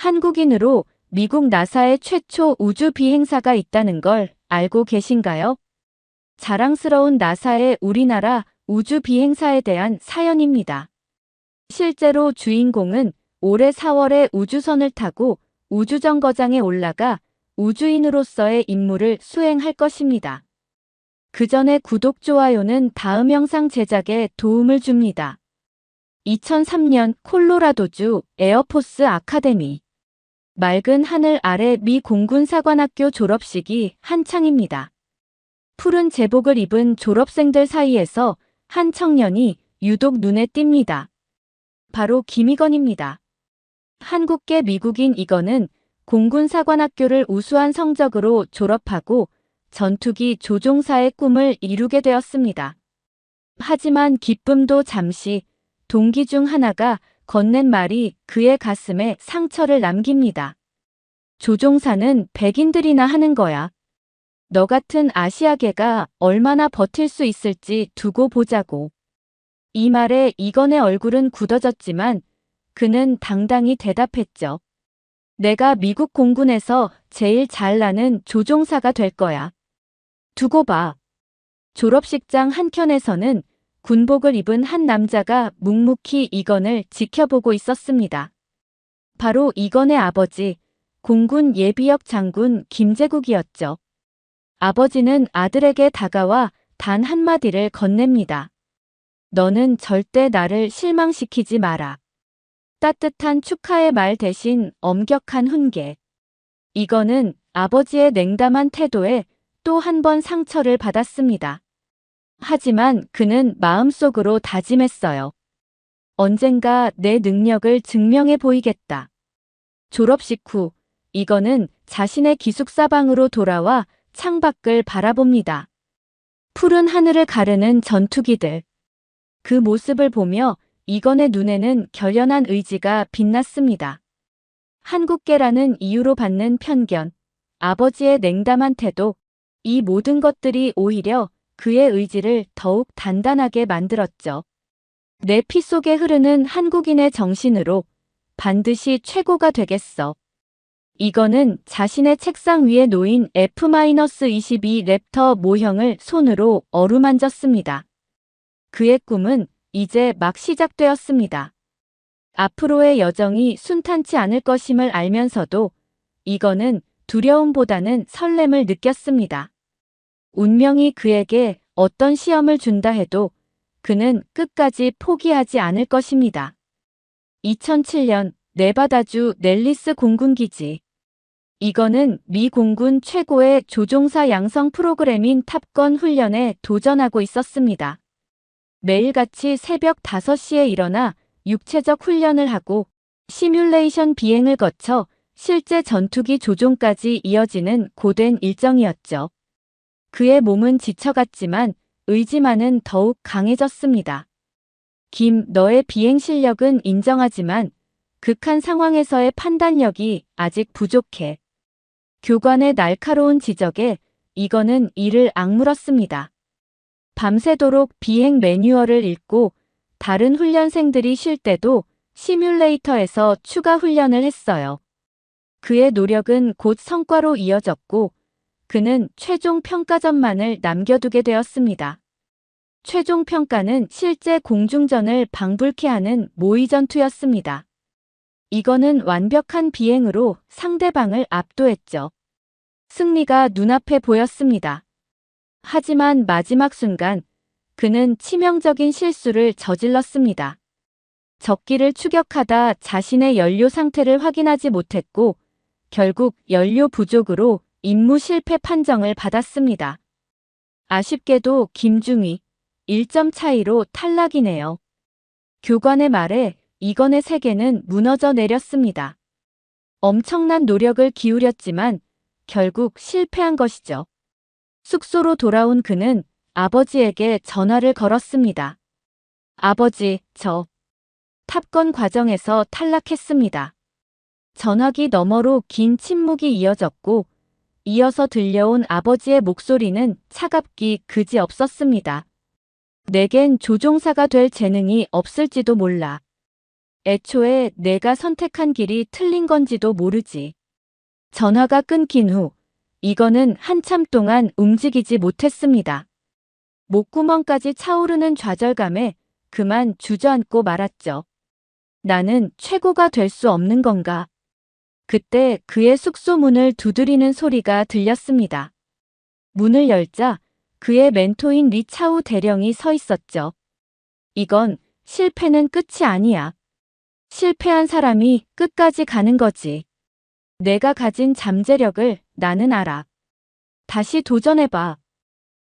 한국인으로 미국 나사의 최초 우주 비행사가 있다는 걸 알고 계신가요? 자랑스러운 나사의 우리나라 우주 비행사에 대한 사연입니다. 실제로 주인공은 올해 4월에 우주선을 타고 우주정거장에 올라가 우주인으로서의 임무를 수행할 것입니다. 그 전에 구독, 좋아요는 다음 영상 제작에 도움을 줍니다. 2003년 콜로라도주 에어포스 아카데미. 맑은 하늘 아래 미 공군사관학교 졸업식이 한창입니다. 푸른 제복을 입은 졸업생들 사이에서 한 청년이 유독 눈에 띕니다. 바로 김익원입니다. 한국계 미국인 이건은 공군사관학교를 우수한 성적으로 졸업하고 전투기 조종사의 꿈을 이루게 되었습니다. 하지만 기쁨도 잠시, 동기 중 하나가 건넨 말이 그의 가슴에 상처를 남깁니다. 조종사는 백인들이나 하는 거야. 너 같은 아시아계가 얼마나 버틸 수 있을지 두고 보자고. 이 말에 이건의 얼굴은 굳어졌지만 그는 당당히 대답했죠. 내가 미국 공군에서 제일 잘 나는 조종사가 될 거야. 두고 봐. 졸업식장 한켠에서는 군복을 입은 한 남자가 묵묵히 이건을 지켜보고 있었습니다. 바로 이건의 아버지, 공군 예비역 장군 김제국이었죠. 아버지는 아들에게 다가와 단 한마디를 건넵니다. 너는 절대 나를 실망시키지 마라. 따뜻한 축하의 말 대신 엄격한 훈계. 이건은 아버지의 냉담한 태도에 또 한 번 상처를 받았습니다. 하지만 그는 마음속으로 다짐했어요. 언젠가 내 능력을 증명해 보이겠다. 졸업식 후 이건은 자신의 기숙사방으로 돌아와 창밖을 바라봅니다. 푸른 하늘을 가르는 전투기들. 그 모습을 보며 이건의 눈에는 결연한 의지가 빛났습니다. 한국계라는 이유로 받는 편견, 아버지의 냉담한 태도, 이 모든 것들이 오히려 그의 의지를 더욱 단단하게 만들었죠. 내 피 속에 흐르는 한국인의 정신으로 반드시 최고가 되겠어. 이건은 자신의 책상 위에 놓인 F-22 랩터 모형을 손으로 어루만졌습니다. 그의 꿈은 이제 막 시작되었습니다. 앞으로의 여정이 순탄치 않을 것임을 알면서도 이건은 두려움보다는 설렘을 느꼈습니다. 운명이 그에게 어떤 시험을 준다 해도 그는 끝까지 포기하지 않을 것입니다. 2007년 네바다주 넬리스 공군기지. 이건은 미 공군 최고의 조종사 양성 프로그램인 탑건 훈련에 도전하고 있었습니다. 매일같이 새벽 5시에 일어나 육체적 훈련을 하고 시뮬레이션 비행을 거쳐 실제 전투기 조종까지 이어지는 고된 일정이었죠. 그의 몸은 지쳐갔지만 의지만은 더욱 강해졌습니다. 김, 너의 비행 실력은 인정하지만 극한 상황에서의 판단력이 아직 부족해. 교관의 날카로운 지적에 이건은 이를 악물었습니다. 밤새도록 비행 매뉴얼을 읽고 다른 훈련생들이 쉴 때도 시뮬레이터에서 추가 훈련을 했어요. 그의 노력은 곧 성과로 이어졌고 그는 최종 평가전만을 남겨두게 되었습니다. 최종 평가는 실제 공중전을 방불케 하는 모의전투였습니다. 이거는 완벽한 비행으로 상대방을 압도했죠. 승리가 눈앞에 보였습니다. 하지만 마지막 순간 그는 치명적인 실수를 저질렀습니다. 적기를 추격하다 자신의 연료 상태를 확인하지 못했고 결국 연료 부족으로 임무 실패 판정을 받았습니다. 아쉽게도 김중희 1점 차이로 탈락이네요. 교관의 말에 이건의 세계는 무너져 내렸습니다. 엄청난 노력을 기울였지만 결국 실패한 것이죠. 숙소로 돌아온 그는 아버지에게 전화를 걸었습니다. 아버지, 저 탑건 과정에서 탈락했습니다. 전화기 너머로 긴 침묵이 이어졌고 이어서 들려온 아버지의 목소리는 차갑기 그지없었습니다. 내겐 조종사가 될 재능이 없을지도 몰라. 애초에 내가 선택한 길이 틀린 건지도 모르지. 전화가 끊긴 후 이건은 한참 동안 움직이지 못했습니다. 목구멍까지 차오르는 좌절감에 그만 주저앉고 말았죠. 나는 최고가 될 수 없는 건가? 그때 그의 숙소 문을 두드리는 소리가 들렸습니다. 문을 열자 그의 멘토인 리차우 대령이 서 있었죠. 이건 실패는 끝이 아니야. 실패한 사람이 끝까지 가는 거지. 내가 가진 잠재력을 나는 알아. 다시 도전해봐.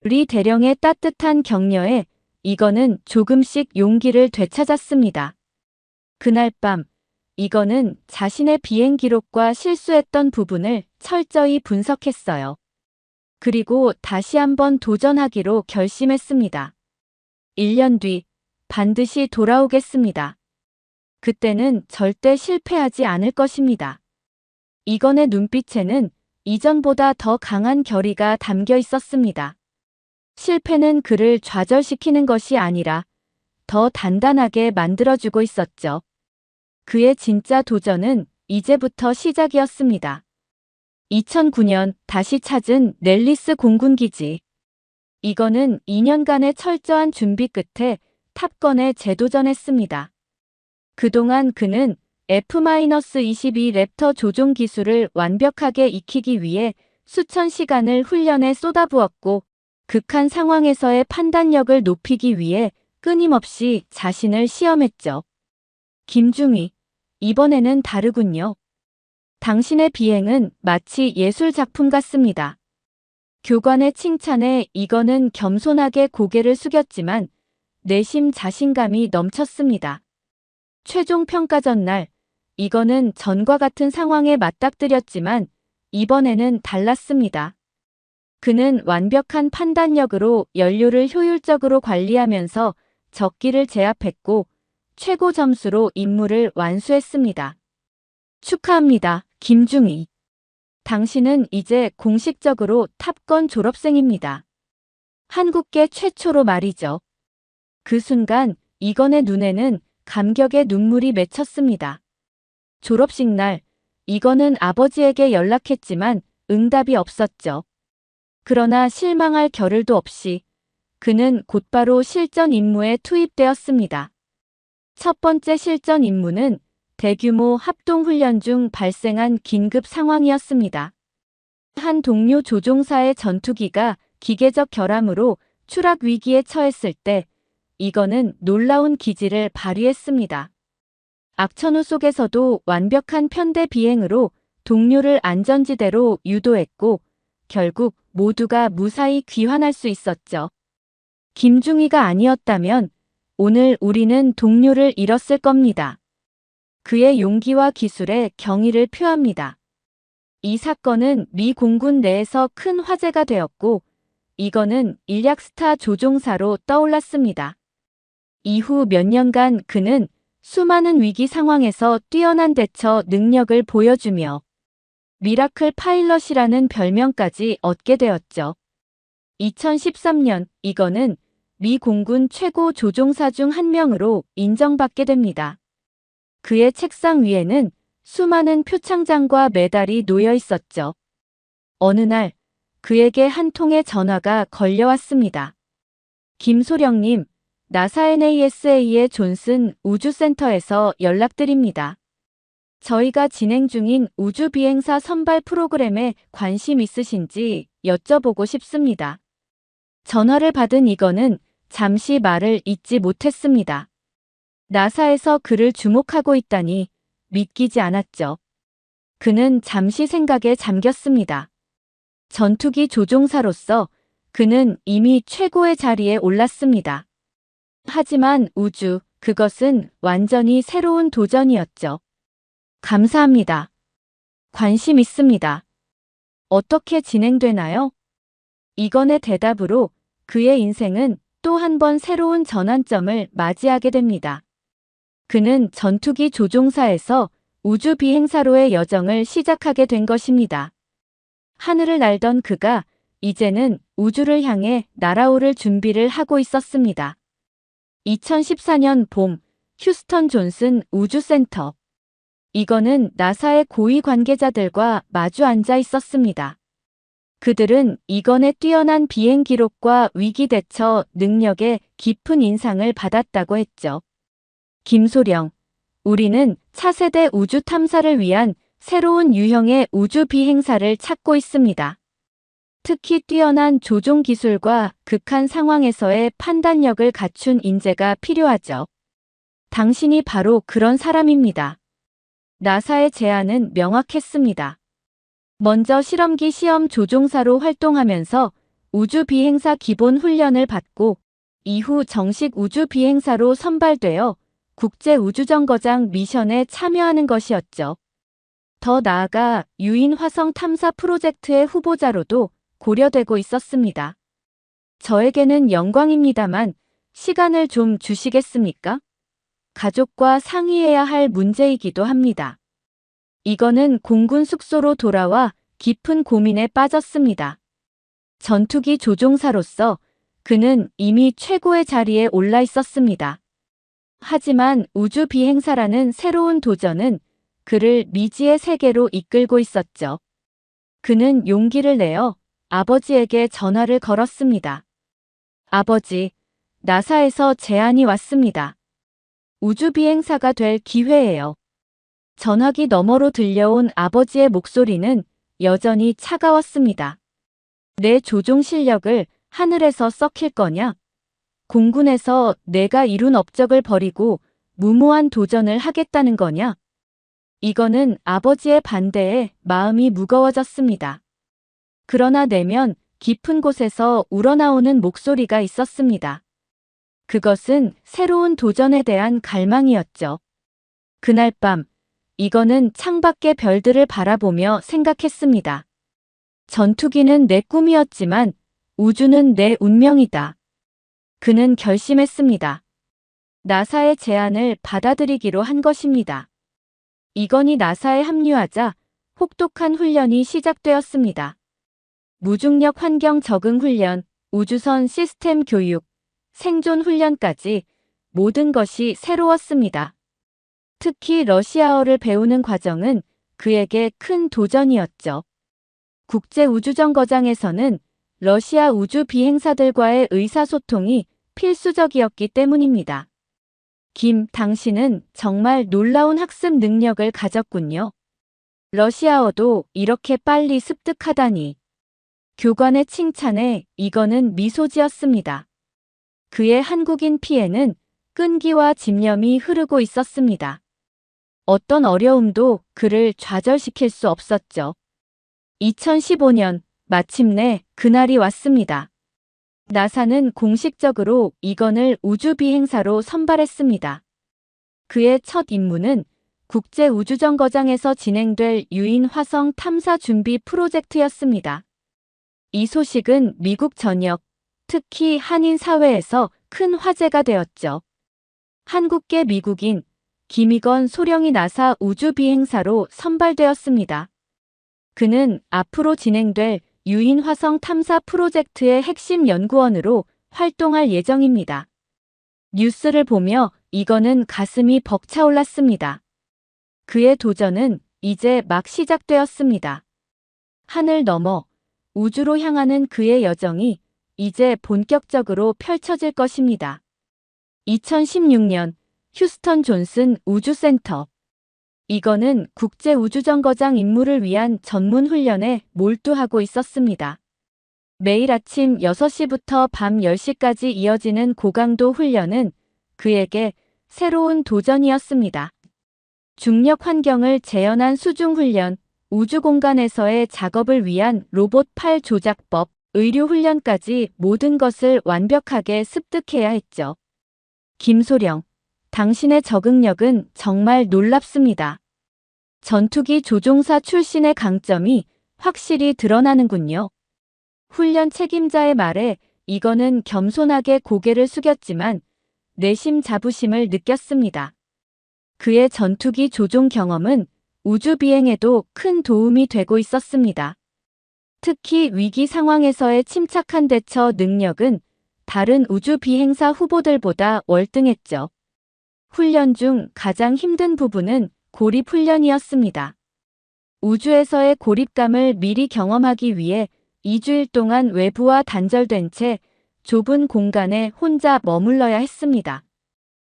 리 대령의 따뜻한 격려에 이건은 조금씩 용기를 되찾았습니다. 그날 밤, 이건은 자신의 비행 기록과 실수했던 부분을 철저히 분석했어요. 그리고 다시 한번 도전하기로 결심했습니다. 1년 뒤, 반드시 돌아오겠습니다. 그때는 절대 실패하지 않을 것입니다. 이건의 눈빛에는 이전보다 더 강한 결의가 담겨 있었습니다. 실패는 그를 좌절시키는 것이 아니라 더 단단하게 만들어주고 있었죠. 그의 진짜 도전은 이제부터 시작이었습니다. 2009년 다시 찾은 넬리스 공군기지. 이건은 2년간의 철저한 준비 끝에 탑건에 재도전했습니다. 그동안 그는 F-22 랩터 조종 기술을 완벽하게 익히기 위해 수천 시간을 훈련에 쏟아부었고 극한 상황에서의 판단력을 높이기 위해 끊임없이 자신을 시험했죠. 김중희, 이번에는 다르군요. 당신의 비행은 마치 예술 작품 같습니다. 교관의 칭찬에 이건은 겸손하게 고개를 숙였지만 내심 자신감이 넘쳤습니다. 최종 평가 전날, 이건은 전과 같은 상황에 맞닥뜨렸지만 이번에는 달랐습니다. 그는 완벽한 판단력으로 연료를 효율적으로 관리하면서 적기를 제압했고 최고 점수로 임무를 완수했습니다. 축하합니다, 김중희. 당신은 이제 공식적으로 탑건 졸업생입니다. 한국계 최초로 말이죠. 그 순간 이건의 눈에는 감격의 눈물이 맺혔습니다. 졸업식 날, 이건은 아버지에게 연락했지만 응답이 없었죠. 그러나 실망할 겨를도 없이 그는 곧바로 실전 임무에 투입되었습니다. 첫 번째 실전 임무는 대규모 합동훈련 중 발생한 긴급 상황이었습니다. 한 동료 조종사의 전투기가 기계적 결함으로 추락 위기에 처했을 때 이건은 놀라운 기지를 발휘했습니다. 악천후 속에서도 완벽한 편대 비행으로 동료를 안전지대로 유도했고 결국 모두가 무사히 귀환할 수 있었죠. 김중희가 아니었다면 오늘 우리는 동료를 잃었을 겁니다. 그의 용기와 기술에 경의를 표합니다. 이 사건은 미 공군 내에서 큰 화제가 되었고 이건은 일약스타 조종사로 떠올랐습니다. 이후 몇 년간 그는 수많은 위기 상황에서 뛰어난 대처 능력을 보여주며 미라클 파일럿이라는 별명까지 얻게 되었죠. 2013년 이건은 미 공군 최고 조종사 중 한 명으로 인정받게 됩니다. 그의 책상 위에는 수많은 표창장과 메달이 놓여 있었죠. 어느 날 그에게 한 통의 전화가 걸려왔습니다. 김소령님, 나사 NASA의 존슨 우주센터에서 연락드립니다. 저희가 진행 중인 우주비행사 선발 프로그램에 관심 있으신지 여쭤보고 싶습니다. 전화를 받은 이건은 잠시 말을 잇지 못했습니다. 나사에서 그를 주목하고 있다니 믿기지 않았죠. 그는 잠시 생각에 잠겼습니다. 전투기 조종사로서 그는 이미 최고의 자리에 올랐습니다. 하지만 우주, 그것은 완전히 새로운 도전이었죠. 감사합니다. 관심 있습니다. 어떻게 진행되나요? 이건의 대답으로 그의 인생은 또 한 번 새로운 전환점을 맞이하게 됩니다. 그는 전투기 조종사에서 우주 비행사로의 여정을 시작하게 된 것입니다. 하늘을 날던 그가 이제는 우주를 향해 날아오를 준비를 하고 있었습니다. 2014년 봄, 휴스턴 존슨 우주센터. 이거는 나사의 고위 관계자들과 마주 앉아 있었습니다. 그들은 이건의 뛰어난 비행 기록과 위기 대처 능력에 깊은 인상을 받았다고 했죠. 김소령, 우리는 차세대 우주 탐사를 위한 새로운 유형의 우주 비행사를 찾고 있습니다. 특히 뛰어난 조종 기술과 극한 상황에서의 판단력을 갖춘 인재가 필요하죠. 당신이 바로 그런 사람입니다. 나사의 제안은 명확했습니다. 먼저 실험기 시험 조종사로 활동하면서 우주 비행사 기본 훈련을 받고 이후 정식 우주 비행사로 선발되어 국제 우주정거장 미션에 참여하는 것이었죠. 더 나아가 유인 화성 탐사 프로젝트의 후보자로도 고려되고 있었습니다. 저에게는 영광입니다만 시간을 좀 주시겠습니까? 가족과 상의해야 할 문제이기도 합니다. 이거는 공군 숙소로 돌아와 깊은 고민에 빠졌습니다. 전투기 조종사로서 그는 이미 최고의 자리에 올라 있었습니다. 하지만 우주 비행사라는 새로운 도전은 그를 미지의 세계로 이끌고 있었죠. 그는 용기를 내어 아버지에게 전화를 걸었습니다. 아버지, 나사에서 제안이 왔습니다. 우주 비행사가 될 기회예요. 전화기 너머로 들려온 아버지의 목소리는 여전히 차가웠습니다. 내 조종 실력을 하늘에서 썩힐 거냐? 공군에서 내가 이룬 업적을 버리고 무모한 도전을 하겠다는 거냐? 이거는 아버지의 반대에 마음이 무거워졌습니다. 그러나 내면 깊은 곳에서 우러나오는 목소리가 있었습니다. 그것은 새로운 도전에 대한 갈망이었죠. 그날 밤, 이거는 창밖의 별들을 바라보며 생각했습니다. 전투기는 내 꿈이었지만 우주는 내 운명이다. 그는 결심했습니다. 나사의 제안을 받아들이기로 한 것입니다. 이건이 나사에 합류하자 혹독한 훈련이 시작되었습니다. 무중력 환경 적응 훈련, 우주선 시스템 교육, 생존 훈련까지 모든 것이 새로웠습니다. 특히 러시아어를 배우는 과정은 그에게 큰 도전이었죠. 국제우주정거장에서는 러시아 우주 비행사들과의 의사소통이 필수적이었기 때문입니다. 김, 당신은 정말 놀라운 학습 능력을 가졌군요. 러시아어도 이렇게 빨리 습득하다니. 교관의 칭찬에 이거는 미소 지었습니다. 그의 한국인 피에는 끈기와 집념이 흐르고 있었습니다. 어떤 어려움도 그를 좌절시킬 수 없었죠. 2015년 마침내 그날이 왔습니다. 나사는 공식적으로 이건을 우주비행사로 선발했습니다. 그의 첫 임무는 국제우주정거장에서 진행될 유인 화성 탐사 준비 프로젝트였습니다. 이 소식은 미국 전역, 특히 한인 사회에서 큰 화제가 되었죠. 한국계 미국인 김익원 소령이 나사 우주비행사로 선발되었습니다. 그는 앞으로 진행될 유인 화성 탐사 프로젝트의 핵심 연구원으로 활동할 예정입니다. 뉴스를 보며 이거는 가슴이 벅차올랐습니다. 그의 도전은 이제 막 시작되었습니다. 하늘 너머 우주로 향하는 그의 여정이 이제 본격적으로 펼쳐질 것입니다. 2016년 휴스턴 존슨 우주센터. 이건은 국제우주정거장 임무를 위한 전문 훈련에 몰두하고 있었습니다. 매일 아침 6시부터 밤 10시까지 이어지는 고강도 훈련은 그에게 새로운 도전이었습니다. 중력 환경을 재현한 수중 훈련, 우주 공간에서의 작업을 위한 로봇 팔 조작법, 의료 훈련까지 모든 것을 완벽하게 습득해야 했죠. 김소령, 당신의 적응력은 정말 놀랍습니다. 전투기 조종사 출신의 강점이 확실히 드러나는군요. 훈련 책임자의 말에 이거는 겸손하게 고개를 숙였지만 내심 자부심을 느꼈습니다. 그의 전투기 조종 경험은 우주 비행에도 큰 도움이 되고 있었습니다. 특히 위기 상황에서의 침착한 대처 능력은 다른 우주 비행사 후보들보다 월등했죠. 훈련 중 가장 힘든 부분은 고립 훈련이었습니다. 우주에서의 고립감을 미리 경험하기 위해 2주일 동안 외부와 단절된 채 좁은 공간에 혼자 머물러야 했습니다.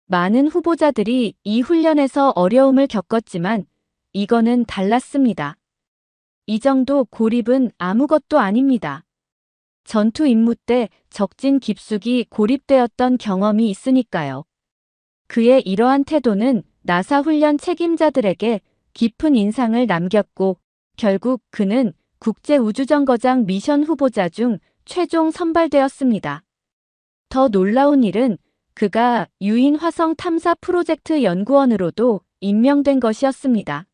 많은 후보자들이 이 훈련에서 어려움을 겪었지만 이거는 달랐습니다. 이 정도 고립은 아무것도 아닙니다. 전투 임무 때 적진 깊숙이 고립되었던 경험이 있으니까요. 그의 이러한 태도는 나사 훈련 책임자들에게 깊은 인상을 남겼고 결국 그는 국제우주정거장 미션 후보자 중 최종 선발되었습니다. 더 놀라운 일은 그가 유인 화성 탐사 프로젝트 연구원으로도 임명된 것이었습니다.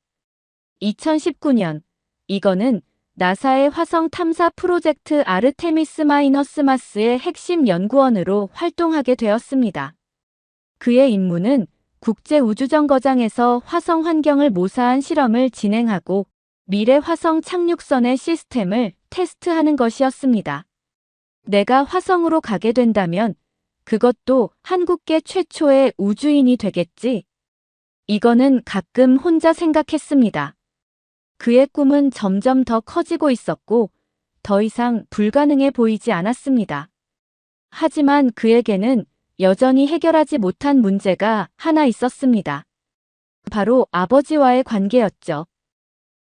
2019년 이거는 나사의 화성 탐사 프로젝트 아르테미스-마스의 핵심 연구원으로 활동하게 되었습니다. 그의 임무는 국제우주정거장에서 화성 환경을 모사한 실험을 진행하고 미래 화성 착륙선의 시스템을 테스트하는 것이었습니다. 내가 화성으로 가게 된다면 그것도 한국계 최초의 우주인이 되겠지. 이거는 가끔 혼자 생각했습니다. 그의 꿈은 점점 더 커지고 있었고 더 이상 불가능해 보이지 않았습니다. 하지만 그에게는 여전히 해결하지 못한 문제가 하나 있었습니다. 바로 아버지와의 관계였죠.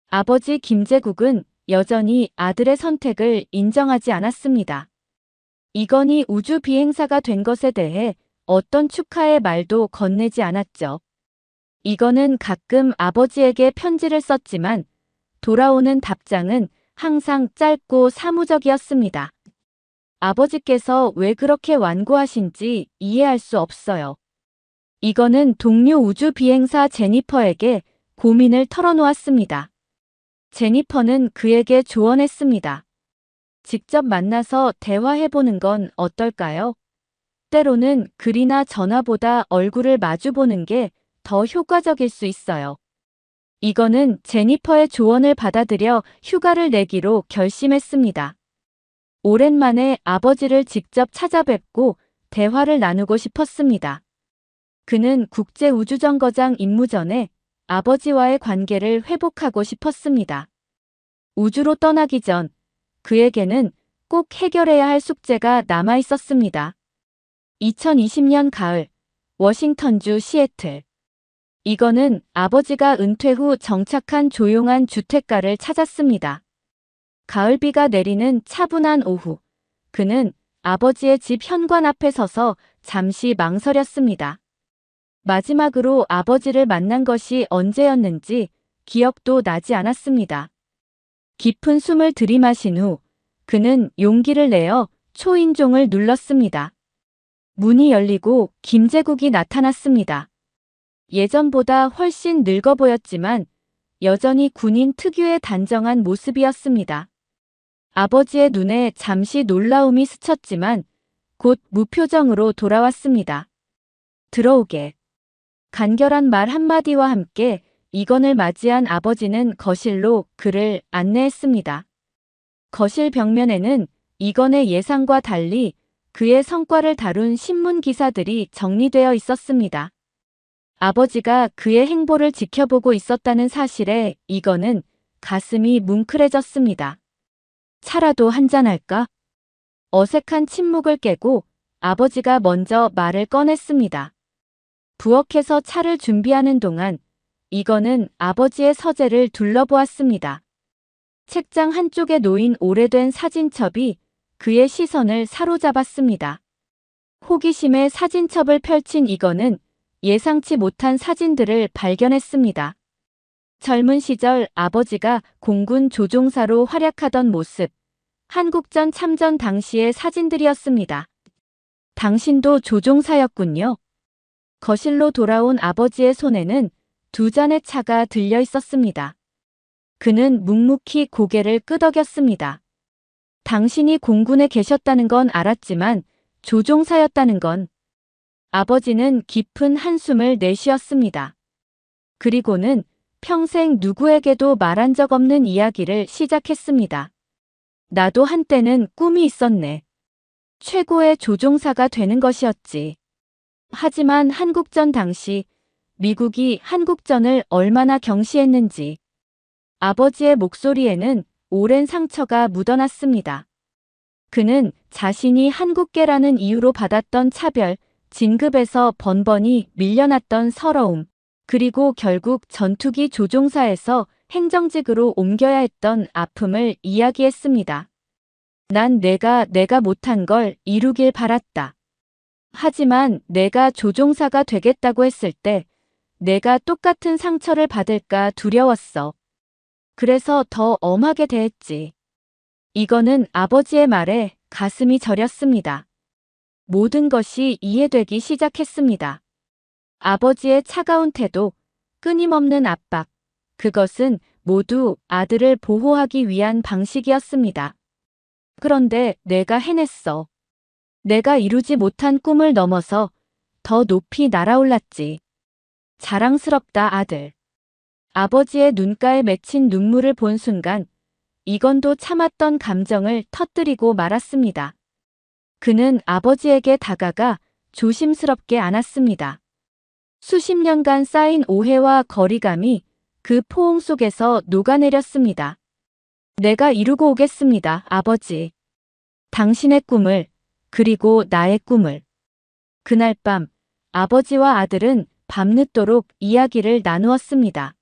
아버지 김제국은 여전히 아들의 선택을 인정하지 않았습니다. 이건희 우주 비행사가 된 것에 대해 어떤 축하의 말도 건네지 않았죠. 이건은 가끔 아버지에게 편지를 썼지만 돌아오는 답장은 항상 짧고 사무적이었습니다. 아버지께서 왜 그렇게 완고하신지 이해할 수 없어요. 이건은 동료 우주 비행사 제니퍼에게 고민을 털어놓았습니다. 제니퍼는 그에게 조언했습니다. 직접 만나서 대화해보는 건 어떨까요? 때로는 글이나 전화보다 얼굴을 마주보는 게 더 효과적일 수 있어요. 이거는 제니퍼의 조언을 받아들여 휴가를 내기로 결심했습니다. 오랜만에 아버지를 직접 찾아뵙고 대화를 나누고 싶었습니다. 그는 국제우주정거장 임무 전에 아버지와의 관계를 회복하고 싶었습니다. 우주로 떠나기 전 그에게는 꼭 해결해야 할 숙제가 남아 있었습니다. 2020년 가을, 워싱턴주 시애틀. 이건은 아버지가 은퇴 후 정착한 조용한 주택가를 찾았습니다. 가을비가 내리는 차분한 오후, 그는 아버지의 집 현관 앞에 서서 잠시 망설였습니다. 마지막으로 아버지를 만난 것이 언제였는지 기억도 나지 않았습니다. 깊은 숨을 들이마신 후 그는 용기를 내어 초인종을 눌렀습니다. 문이 열리고 김제국이 나타났습니다. 예전보다 훨씬 늙어 보였지만 여전히 군인 특유의 단정한 모습이었습니다. 아버지의 눈에 잠시 놀라움이 스쳤지만 곧 무표정으로 돌아왔습니다. 들어오게. 간결한 말 한마디와 함께 이건을 맞이한 아버지는 거실로 그를 안내했습니다. 거실 벽면에는 이건의 예상과 달리 그의 성과를 다룬 신문 기사들이 정리되어 있었습니다. 아버지가 그의 행보를 지켜보고 있었다는 사실에 이건은 가슴이 뭉클해졌습니다. 차라도 한잔할까? 어색한 침묵을 깨고 아버지가 먼저 말을 꺼냈습니다. 부엌에서 차를 준비하는 동안 이건은 아버지의 서재를 둘러보았습니다. 책장 한쪽에 놓인 오래된 사진첩이 그의 시선을 사로잡았습니다. 호기심에 사진첩을 펼친 이건은 예상치 못한 사진들을 발견했습니다. 젊은 시절 아버지가 공군 조종사로 활약하던 모습, 한국전 참전 당시의 사진들이었습니다. 당신도 조종사였군요. 거실로 돌아온 아버지의 손에는 두 잔의 차가 들려 있었습니다. 그는 묵묵히 고개를 끄덕였습니다. 당신이 공군에 계셨다는 건 알았지만 조종사였다는 건. 아버지는 깊은 한숨을 내쉬었습니다. 그리고는 평생 누구에게도 말한 적 없는 이야기를 시작했습니다. 나도 한때는 꿈이 있었네. 최고의 조종사가 되는 것이었지. 하지만 한국전 당시 미국이 한국전을 얼마나 경시했는지 아버지의 목소리에는 오랜 상처가 묻어났습니다. 그는 자신이 한국계라는 이유로 받았던 차별, 진급에서 번번이 밀려났던 서러움, 그리고 결국 전투기 조종사에서 행정직으로 옮겨야 했던 아픔을 이야기했습니다. 난 내가 못한 걸 이루길 바랐다. 하지만 내가 조종사가 되겠다고 했을 때 내가 똑같은 상처를 받을까 두려웠어. 그래서 더 엄하게 대했지. 이거는 아버지의 말에 가슴이 저렸습니다. 모든 것이 이해되기 시작했습니다. 아버지의 차가운 태도, 끊임없는 압박, 그것은 모두 아들을 보호하기 위한 방식이었습니다. 그런데 내가 해냈어. 내가 이루지 못한 꿈을 넘어서 더 높이 날아올랐지. 자랑스럽다 아들. 아버지의 눈가에 맺힌 눈물을 본 순간 이건도 참았던 감정을 터뜨리고 말았습니다. 그는 아버지에게 다가가 조심스럽게 안았습니다. 수십 년간 쌓인 오해와 거리감이 그 포옹 속에서 녹아내렸습니다. 내가 이루고 오겠습니다, 아버지. 당신의 꿈을, 그리고 나의 꿈을. 그날 밤, 아버지와 아들은 밤늦도록 이야기를 나누었습니다.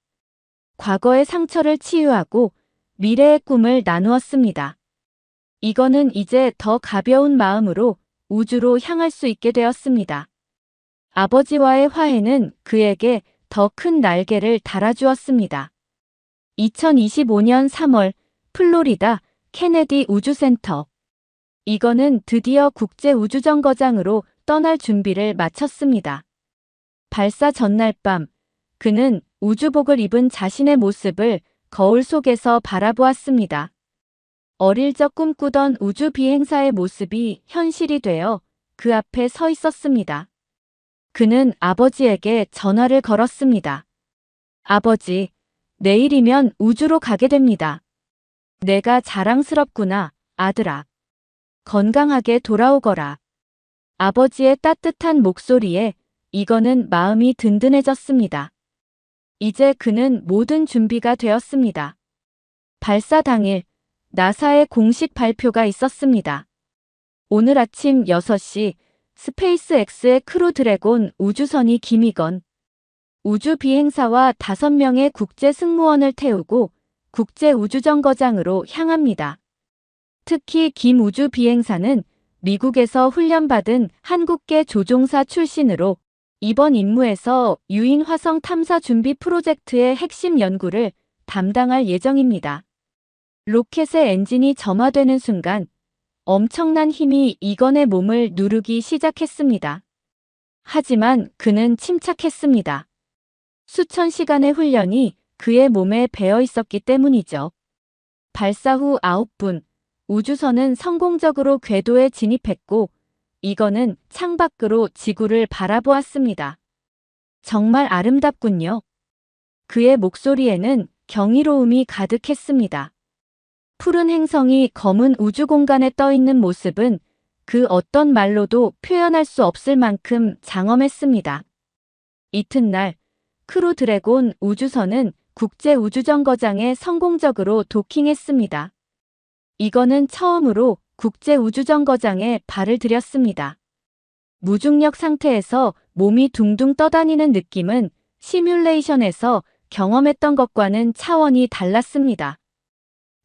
과거의 상처를 치유하고 미래의 꿈을 나누었습니다. 이거는 이제 더 가벼운 마음으로 우주로 향할 수 있게 되었습니다. 아버지와의 화해는 그에게 더 큰 날개를 달아주었습니다. 2025년 3월 플로리다 케네디 우주센터. 이거는 드디어 국제우주정거장으로 떠날 준비를 마쳤습니다. 발사 전날 밤, 그는 우주복을 입은 자신의 모습을 거울 속에서 바라보았습니다. 어릴 적 꿈꾸던 우주 비행사의 모습이 현실이 되어 그 앞에 서 있었습니다. 그는 아버지에게 전화를 걸었습니다. 아버지, 내일이면 우주로 가게 됩니다. 내가 자랑스럽구나, 아들아. 건강하게 돌아오거라. 아버지의 따뜻한 목소리에 이거는 마음이 든든해졌습니다. 이제 그는 모든 준비가 되었습니다. 발사 당일 나사의 공식 발표가 있었습니다. 오늘 아침 6시 스페이스X의 크루 드래곤 우주선이 김희건 우주 비행사와 5명의 국제 승무원을 태우고 국제우주정거장으로 향합니다. 특히 김 우주 비행사는 미국에서 훈련받은 한국계 조종사 출신으로 이번 임무에서 유인 화성 탐사 준비 프로젝트의 핵심 연구를 담당할 예정입니다. 로켓의 엔진이 점화되는 순간 엄청난 힘이 이건의 몸을 누르기 시작했습니다. 하지만 그는 침착했습니다. 수천 시간의 훈련이 그의 몸에 배어 있었기 때문이죠. 발사 후 9분, 우주선은 성공적으로 궤도에 진입했고 이건은 창밖으로 지구를 바라보았습니다. 정말 아름답군요. 그의 목소리에는 경이로움이 가득했습니다. 푸른 행성이 검은 우주 공간에 떠 있는 모습은 그 어떤 말로도 표현할 수 없을 만큼 장엄했습니다. 이튿날 크루 드래곤 우주선은 국제우주정거장에 성공적으로 도킹했습니다. 이거는 처음으로 국제우주정거장에 발을 들였습니다. 무중력 상태에서 몸이 둥둥 떠다니는 느낌은 시뮬레이션에서 경험했던 것과는 차원이 달랐습니다.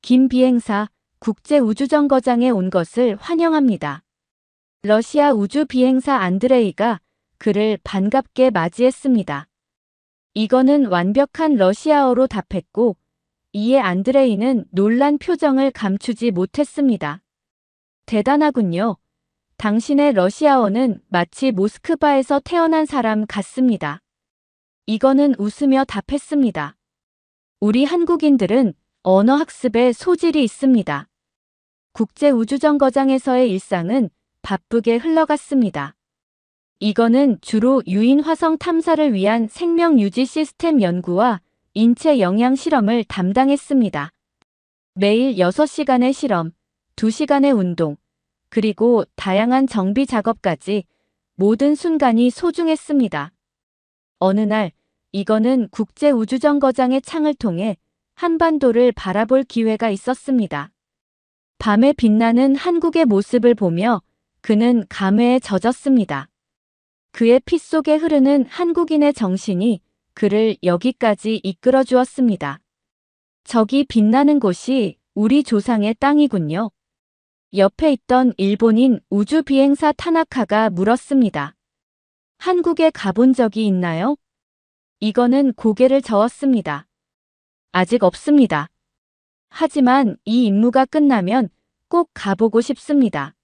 김 비행사, 국제우주정거장에 온 것을 환영합니다. 러시아 우주 비행사 안드레이가 그를 반갑게 맞이했습니다. 이거는 완벽한 러시아어로 답했고 이에 안드레이는 놀란 표정을 감추지 못했습니다. 대단하군요. 당신의 러시아어는 마치 모스크바에서 태어난 사람 같습니다. 이거는 웃으며 답했습니다. 우리 한국인들은 언어 학습에 소질이 있습니다. 국제우주정거장에서의 일상은 바쁘게 흘러갔습니다. 이거는 주로 유인 화성 탐사를 위한 생명 유지 시스템 연구와 인체 영양 실험을 담당했습니다. 매일 6시간의 실험, 2시간의 운동, 그리고 다양한 정비 작업까지 모든 순간이 소중했습니다. 어느 날 이거는 국제우주정거장의 창을 통해 한반도를 바라볼 기회가 있었습니다. 밤에 빛나는 한국의 모습을 보며 그는 감회에 젖었습니다. 그의 피 속에 흐르는 한국인의 정신이 그를 여기까지 이끌어 주었습니다. 저기 빛나는 곳이 우리 조상의 땅이군요. 옆에 있던 일본인 우주비행사 타나카가 물었습니다. 한국에 가본 적이 있나요? 이거는 고개를 저었습니다. 아직 없습니다. 하지만 이 임무가 끝나면 꼭 가보고 싶습니다.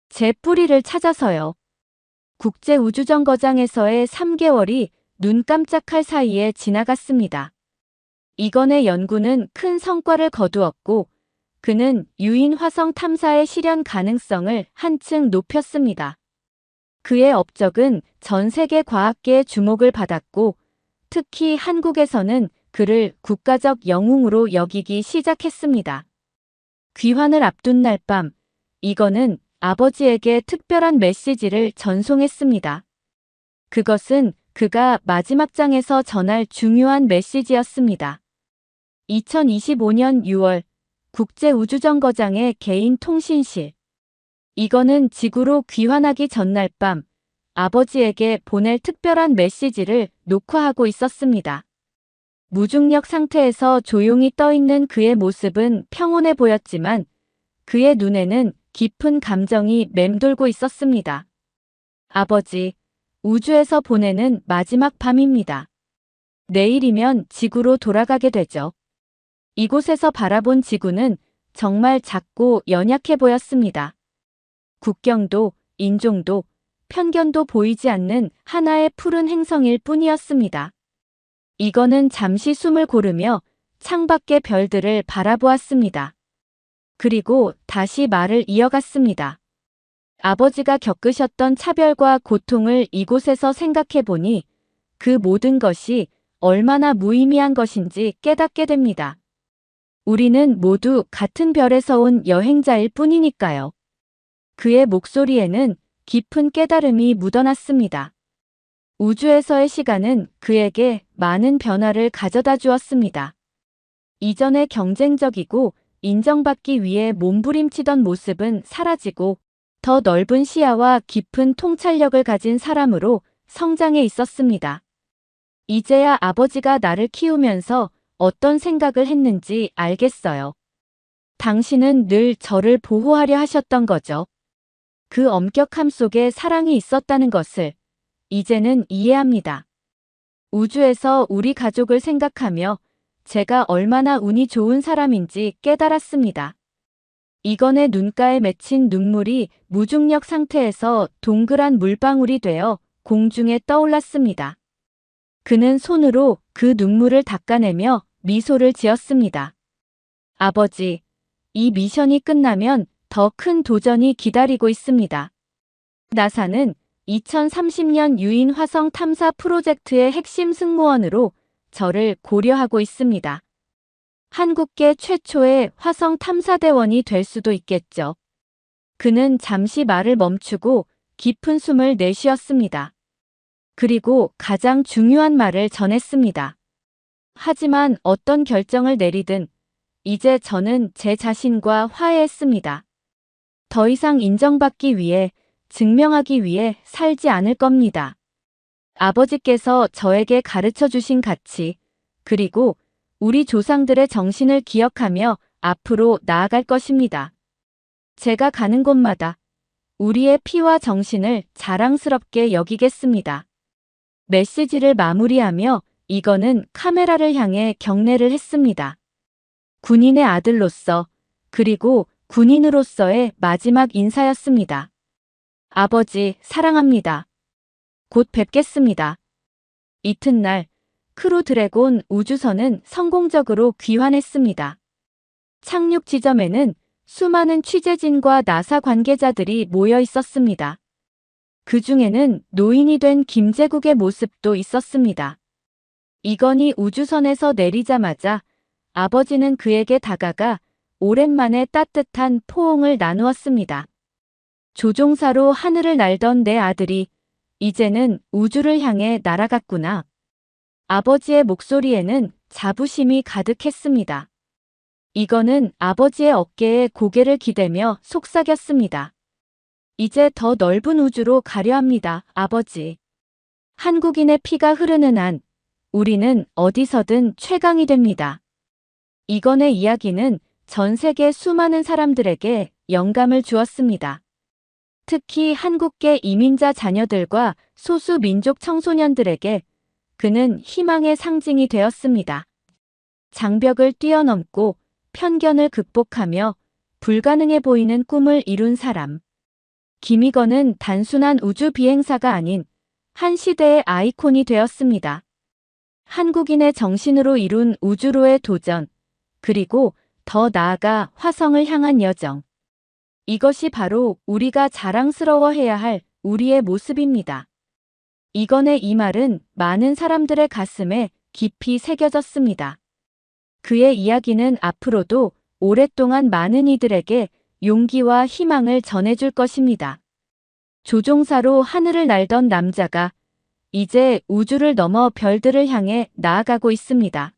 제 뿌리를 찾아서요. 국제우주정거장에서의 3개월이 눈 깜짝할 사이에 지나갔습니다. 이건의 연구는 큰 성과를 거두었고 그는 유인 화성 탐사의 실현 가능성을 한층 높였습니다. 그의 업적은 전 세계 과학계의 주목을 받았고 특히 한국에서는 그를 국가적 영웅으로 여기기 시작했습니다. 귀환을 앞둔 날 밤, 이건은 아버지에게 특별한 메시지를 전송했습니다. 그것은 그가 마지막 장에서 전할 중요한 메시지였습니다. 2025년 6월 국제우주정거장의 개인 통신실. 이거는 지구로 귀환하기 전날 밤 아버지에게 보낼 특별한 메시지를 녹화하고 있었습니다. 무중력 상태에서 조용히 떠있는 그의 모습은 평온해 보였지만 그의 눈에는 깊은 감정이 맴돌고 있었습니다. 아버지, 우주에서 보내는 마지막 밤입니다. 내일이면 지구로 돌아가게 되죠. 이곳에서 바라본 지구는 정말 작고 연약해 보였습니다. 국경도, 인종도, 편견도 보이지 않는 하나의 푸른 행성일 뿐이었습니다. 이거는 잠시 숨을 고르며 창밖의 별들을 바라보았습니다. 그리고 다시 말을 이어갔습니다. 아버지가 겪으셨던 차별과 고통을 이곳에서 생각해 보니 그 모든 것이 얼마나 무의미한 것인지 깨닫게 됩니다. 우리는 모두 같은 별에서 온 여행자일 뿐이니까요. 그의 목소리에는 깊은 깨달음이 묻어났습니다. 우주에서의 시간은 그에게 많은 변화를 가져다 주었습니다. 이전의 경쟁적이고 인정받기 위해 몸부림치던 모습은 사라지고 더 넓은 시야와 깊은 통찰력을 가진 사람으로 성장해 있었습니다. 이제야 아버지가 나를 키우면서 어떤 생각을 했는지 알겠어요. 당신은 늘 저를 보호하려 하셨던 거죠. 그 엄격함 속에 사랑이 있었다는 것을 이제는 이해합니다. 우주에서 우리 가족을 생각하며 제가 얼마나 운이 좋은 사람인지 깨달았습니다. 이건의 눈가에 맺힌 눈물이 무중력 상태에서 동그란 물방울이 되어 공중에 떠올랐습니다. 그는 손으로 그 눈물을 닦아내며 미소를 지었습니다. 아버지, 이 미션이 끝나면 더 큰 도전이 기다리고 있습니다. 나사는 2030년 유인 화성 탐사 프로젝트의 핵심 승무원으로 저를 고려하고 있습니다. 한국계 최초의 화성 탐사대원이 될 수도 있겠죠. 그는 잠시 말을 멈추고 깊은 숨을 내쉬었습니다. 그리고 가장 중요한 말을 전했습니다. 하지만 어떤 결정을 내리든 이제 저는 제 자신과 화해했습니다. 더 이상 인정받기 위해, 증명하기 위해 살지 않을 겁니다. 아버지께서 저에게 가르쳐 주신 가치, 그리고 우리 조상들의 정신을 기억하며 앞으로 나아갈 것입니다. 제가 가는 곳마다 우리의 피와 정신을 자랑스럽게 여기겠습니다. 메시지를 마무리하며 이건은 카메라를 향해 경례를 했습니다. 군인의 아들로서, 그리고 군인으로서의 마지막 인사였습니다. 아버지, 사랑합니다. 곧 뵙겠습니다. 이튿날 크루 드래곤 우주선은 성공적으로 귀환했습니다. 착륙 지점에는 수많은 취재진과 나사 관계자들이 모여 있었습니다. 그 중에는 노인이 된 김제국의 모습도 있었습니다. 이건이 우주선에서 내리자마자 아버지는 그에게 다가가 오랜만에 따뜻한 포옹을 나누었습니다. 조종사로 하늘을 날던 내 아들이 이제는 우주를 향해 날아갔구나. 아버지의 목소리에는 자부심이 가득했습니다. 이거는 아버지의 어깨에 고개를 기대며 속삭였습니다. 이제 더 넓은 우주로 가려 합니다, 아버지. 한국인의 피가 흐르는 한 우리는 어디서든 최강이 됩니다. 이건의 이야기는 전 세계 수많은 사람들에게 영감을 주었습니다. 특히 한국계 이민자 자녀들과 소수 민족 청소년들에게 그는 희망의 상징이 되었습니다. 장벽을 뛰어넘고 편견을 극복하며 불가능해 보이는 꿈을 이룬 사람. 김희건은 단순한 우주 비행사가 아닌 한 시대의 아이콘이 되었습니다. 한국인의 정신으로 이룬 우주로의 도전, 그리고 더 나아가 화성을 향한 여정. 이것이 바로 우리가 자랑스러워해야 할 우리의 모습입니다. 이건의 이 말은 많은 사람들의 가슴에 깊이 새겨졌습니다. 그의 이야기는 앞으로도 오랫동안 많은 이들에게 용기와 희망을 전해줄 것입니다. 조종사로 하늘을 날던 남자가 이제 우주를 넘어 별들을 향해 나아가고 있습니다.